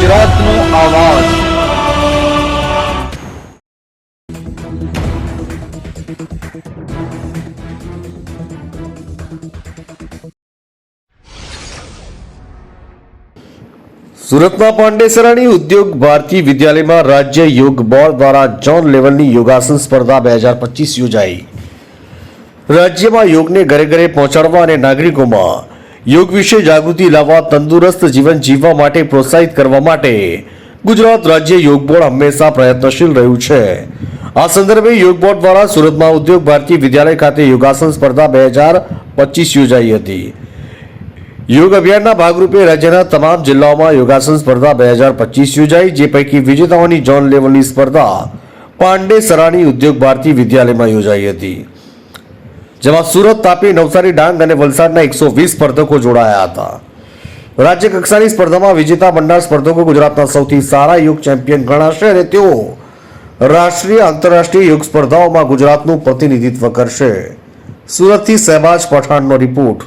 ગુજરાતનો આવાજ। સુરતના પાંડેસરાની ઉદ્યોગ ભારતી વિદ્યાલયમાં રાજ્ય યોગ બોર્ડ દ્વારા ઝોન લેવલની યોગાસન સ્પર્ધા 2025 યોજાઈ। રાજ્યમાં યોગને ઘરે ઘરે પહોંચાડવા અને નાગરિકોમાં યોગ વિશે જાગૃતિ લાવવા, તંદુરસ્ત જીવન જીવવા માટે પ્રોત્સાહિત કરવા માટે ગુજરાત રાજ્ય યોગ બોર્ડ હંમેશા પ્રયત્નશીલ રહ્યું છે। આ સંદર્ભે યોગ બોર્ડ દ્વારા સુરતમાં ઉદ્યોગ ભારતી વિદ્યાલય ખાતે યોગાસન સ્પર્ધા 2025 યોજાઈ હતી। યોગ અભિયાનના ભાગરૂપે રાજ્યના તમામ જિલ્લાઓમાં યોગાસન સ્પર્ધા 2025 યોજાઈ, જે પૈકી વિજેતાઓની ઝોન લેવલની સ્પર્ધા પાંડેસરાની ઉદ્યોગ ભારતી વિદ્યાલયમાં યોજાઈ હતી, જેમાં સુરત, તાપી, નવસારી, ડાંગ અને વલસાડના 120 સ્પર્ધકો જોડાયા હતા। રાજ્ય કક્ષાની સ્પર્ધામાં વિજેતા બનનાર સ્પર્ધકો ગુજરાતના સૌથી સારા યોગ ચેમ્પિયન ગણાશે અને તેઓ રાષ્ટ્રીય, આંતરરાષ્ટ્રીય યોગ સ્પર્ધાઓમાં ગુજરાતનું પ્રતિનિધિત્વ કરશે। સુરતથી શહેબાજ પઠાણનો રિપોર્ટ।